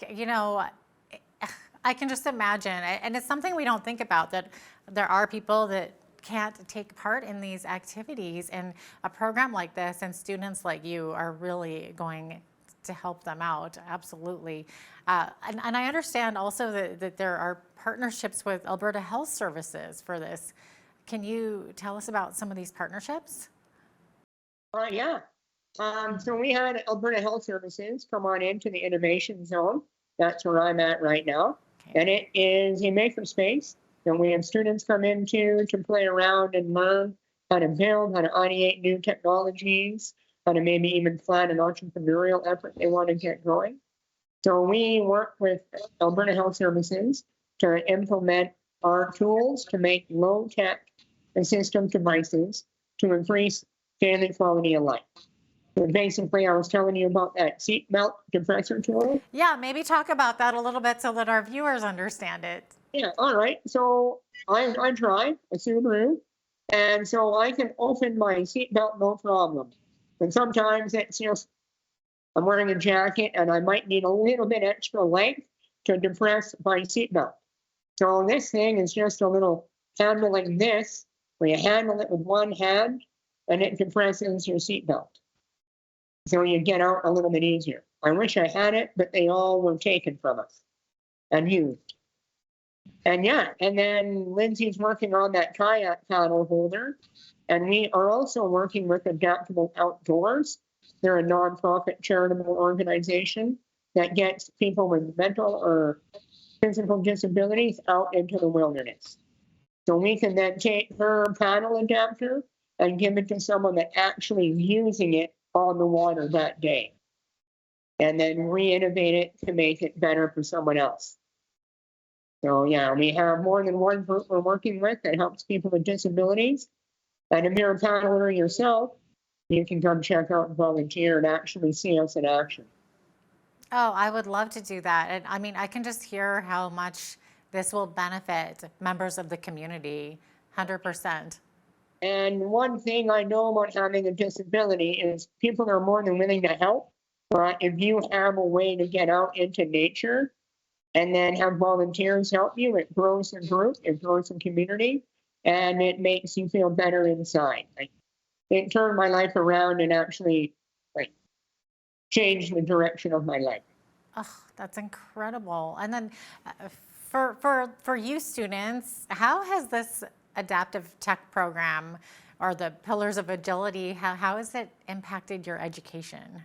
can just imagine, and it's something we don't think about, that there are people that can't take part in these activities, and a program like this and students like you are really going to help them out, absolutely. And I understand also that there are partnerships with Alberta Health Services for this. Can you tell us about some of these partnerships? Yeah. So we had Alberta Health Services come on into the innovation zone. That's where I'm at right now. Okay. And it is a makerspace that we have students come into to play around and learn how to build, how to ideate new technologies, how to maybe even plan an entrepreneurial effort they want to get going. So we work with Alberta Health Services to implement our tools to make low-tech assistive devices to increase daily quality of life. So basically, I was telling you about that seatbelt depressor tool. Yeah, maybe talk about that a little bit so that our viewers understand it. Yeah, all right. So I drive a Subaru, and so I can open my seatbelt no problem. And sometimes it's just, I'm wearing a jacket and I might need a little bit extra length to depress my seatbelt. So this thing is just a little handle like this, where you handle it with one hand and it depresses your seatbelt. So you get out a little bit easier. I wish I had it, but they all were taken from us and used. And yeah, and then Lindsay's working on that kayak paddle holder. And we are also working with Adaptable Outdoors. They're a nonprofit charitable organization that gets people with mental or physical disabilities out into the wilderness. So we can then take her paddle adapter and give it to someone that actually is using it on the water that day, and then re-innovate it to make it better for someone else. So yeah, we have more than one group we're working with that helps people with disabilities. And if you're a paddler yourself, you can come check out and volunteer and actually see us in action. Oh, I would love to do that. And I mean, I can just hear how much this will benefit members of the community, 100%. And one thing I know about having a disability is people are more than willing to help. But if you have a way to get out into nature and then have volunteers help you, it grows the group, it grows the community, and it makes you feel better inside. It turned my life around and actually changed the direction of my life. Oh, that's incredible. And then for you students, how has this adaptive tech program or the pillars of agility, how has it impacted your education?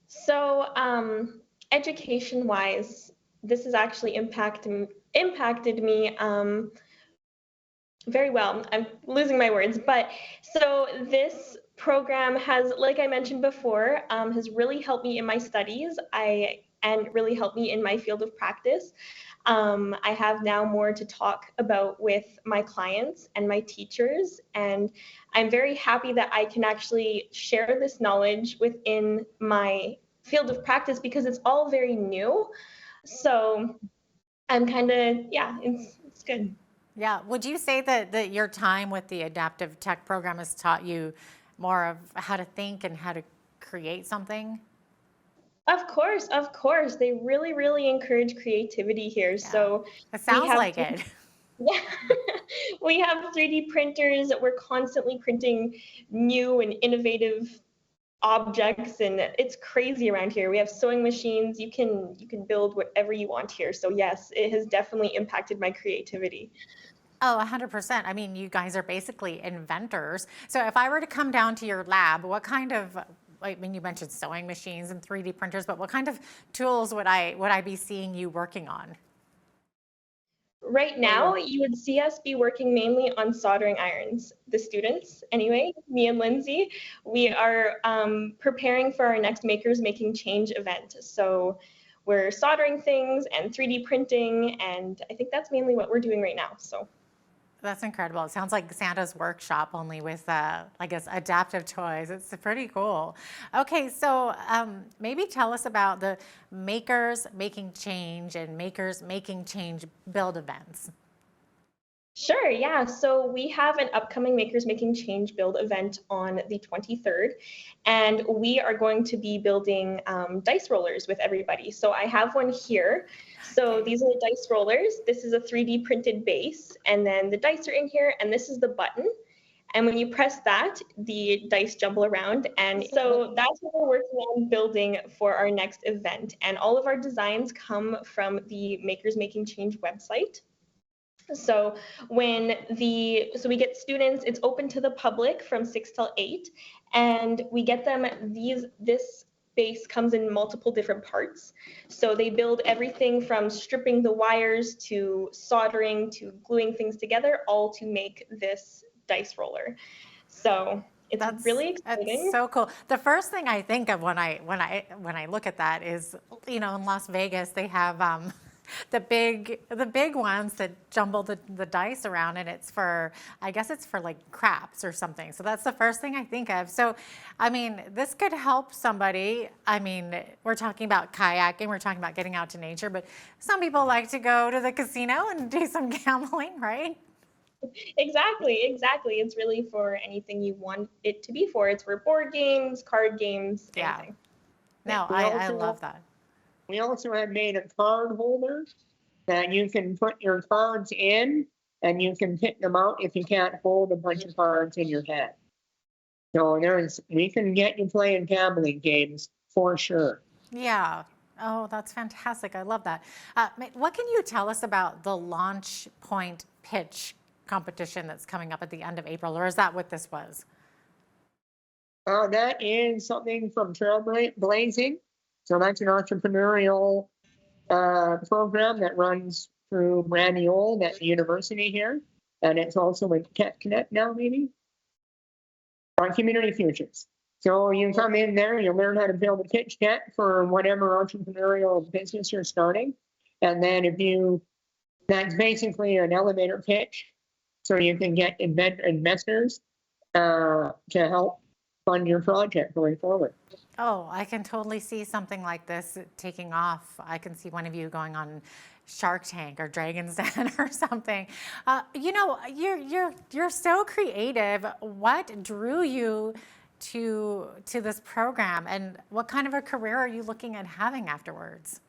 So education-wise, this has actually impacted me very well. I'm losing my words, but so this program has, like I mentioned before, has really helped me in my studies. I and really help me in my field of practice. I have now more to talk about with my clients and my teachers, and I'm very happy that I can actually share this knowledge within my field of practice because it's all very new. So I'm kind of, yeah, it's good. Yeah. Would you say that your time with the adaptive tech program has taught you more of how to think and how to create something? Of course, of course. They really, really encourage creativity here. Yeah. So it sounds like it. Yeah, we have 3D printers. We're constantly printing new and innovative objects, and it's crazy around here. We have sewing machines. You can build whatever you want here. So yes, it has definitely impacted my creativity. Oh, 100%. I mean, you guys are basically inventors. So if I were to come down to your lab, what kind of, I mean, you mentioned sewing machines and 3D printers, but what kind of tools would I be seeing you working on? Right now, you would see us be working mainly on soldering irons. The students, anyway, me and Lindsay, we are preparing for our next Makers Making Change event. So we're soldering things and 3D printing, and I think that's mainly what we're doing right now. So. That's incredible. It sounds like Santa's workshop, only with, I guess, adaptive toys. It's pretty cool. Okay, so maybe tell us about the Makers Making Change and Makers Making Change build events. Sure, yeah. So we have an upcoming Makers Making Change build event on the 23rd, and we are going to be building dice rollers with everybody. So I have one here. So these are the dice rollers. This is a 3D printed base, and then the dice are in here, and this is the button. And when you press that, the dice jumble around. And so that's what we're working on building for our next event. And all of our designs come from the Makers Making Change website. So we get students, it's open to the public from 6 till 8, and we get them this base comes in multiple different parts. So they build everything from stripping the wires to soldering to gluing things together, all to make this dice roller. So it's really exciting. It's so cool. The first thing I think of when I look at that is, in Las Vegas they have the big ones that jumble the dice around, and I guess it's for like craps or something. So that's the first thing I think of. So, I mean, this could help somebody. I mean, we're talking about kayaking, we're talking about getting out to nature, but some people like to go to the casino and do some gambling, right? Exactly. It's really for anything you want it to be for. It's for board games, card games, anything. No, I love that. We also have made a card holder that you can put your cards in, and you can pick them out if you can't hold a bunch of cards in your head. So we can get you playing gambling games for sure. Yeah. Oh, that's fantastic. I love that. What can you tell us about the Launch Point Pitch competition that's coming up at the end of April, or is that what this was? That is something from Trailblazing. So that's an entrepreneurial program that runs through Randy Old at the university here. And it's also with Tech Connect now, maybe, on Community Futures. So you come in there, you learn how to build a pitch deck for whatever entrepreneurial business you're starting. And then that's basically an elevator pitch. So you can get investors to help fund your project going forward. Oh, I can totally see something like this taking off. I can see one of you going on Shark Tank or Dragon's Den or something. You're so creative. What drew you to this program, and what kind of a career are you looking at having afterwards?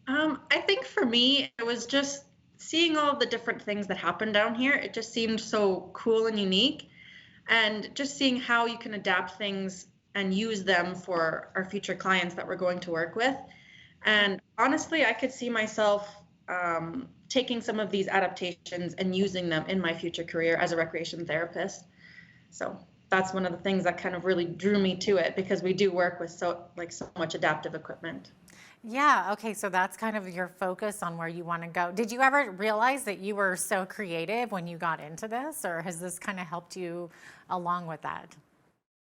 I think for me, it was just seeing all the different things that happen down here. It just seemed so cool and unique, and just seeing how you can adapt things and use them for our future clients that we're going to work with. And honestly, I could see myself taking some of these adaptations and using them in my future career as a recreation therapist. So that's one of the things that kind of really drew me to it, because we do work with so much adaptive equipment. Yeah, okay, so that's kind of your focus on where you want to go. Did you ever realize that you were so creative when you got into this, or has this kind of helped you along with that?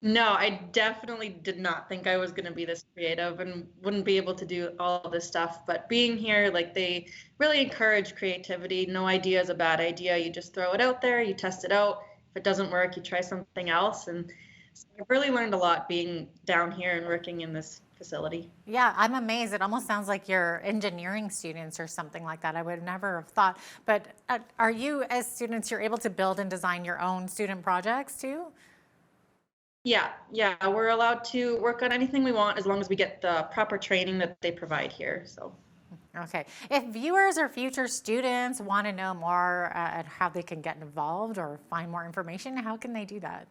No, I definitely did not think I was going to be this creative and wouldn't be able to do all of this stuff. But being here, like, they really encourage creativity. No idea is a bad idea. You just throw it out there, you test it out. If it doesn't work, you try something else. And so I've really learned a lot being down here and working in this facility. Yeah, I'm amazed. It almost sounds like you're engineering students or something like that. I would never have thought. But are you, as students, you're able to build and design your own student projects too? Yeah, we're allowed to work on anything we want as long as we get the proper training that they provide here. So. Okay. If viewers or future students want to know more at how they can get involved or find more information, how can they do that?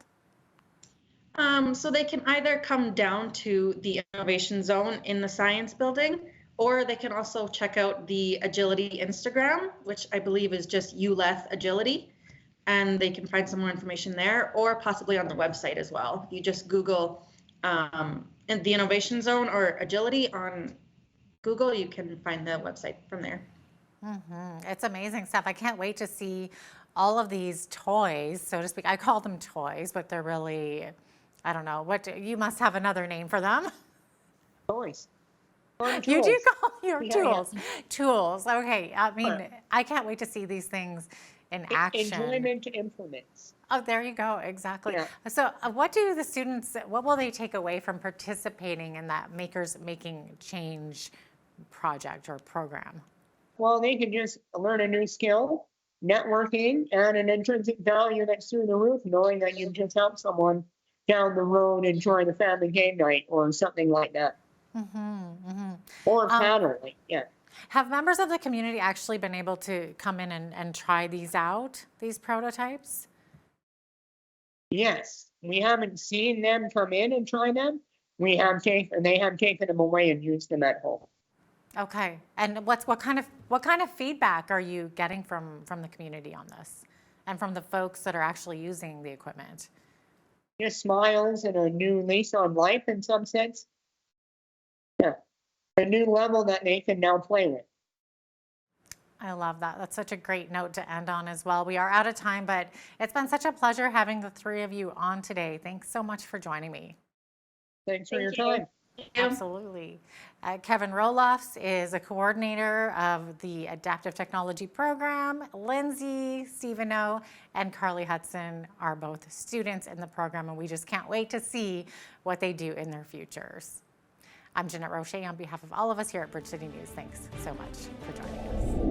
So they can either come down to the Innovation Zone in the Science Building, or they can also check out the Agility Instagram, which I believe is just ULETH Agility, and they can find some more information there, or possibly on the website as well. You just Google the Innovation Zone or Agility on Google, you can find the website from there. It's amazing stuff. I can't wait to see all of these toys, so to speak. I call them toys, but they're really, I don't know. You must have another name for them. Toys. You do call your tools. Yeah. Tools. Okay. I mean, I can't wait to see these things in action. Enjoyment implements. Oh, there you go. Exactly. Yeah. So what do the students, what will they take away from participating in that Makers Making Change project or program? Well, they can just learn a new skill, networking, and an intrinsic value that's through the roof, knowing that you just helped someone down the road enjoy the family game night or something like that. Or family, yeah. Have members of the community actually been able to come in and try these out, these prototypes? Yes, we haven't seen them come in and try them. They have taken them away and used them at home. Okay, and what kind of feedback are you getting from the community on this, and from the folks that are actually using the equipment? Just smiles and a new lease on life in some sense. Yeah, a new level that they can now play with. I love that. That's such a great note to end on as well. We are out of time, but it's been such a pleasure having the three of you on today. Thanks so much for joining me. Thanks for your time. Absolutely. Kevin Roloffs is a coordinator of the Adaptive Technology Program. Lindsay Steveno and Carly Hudson are both students in the program, and we just can't wait to see what they do in their futures. I'm Jeanette Roche on behalf of all of us here at Bridge City News. Thanks so much for joining us.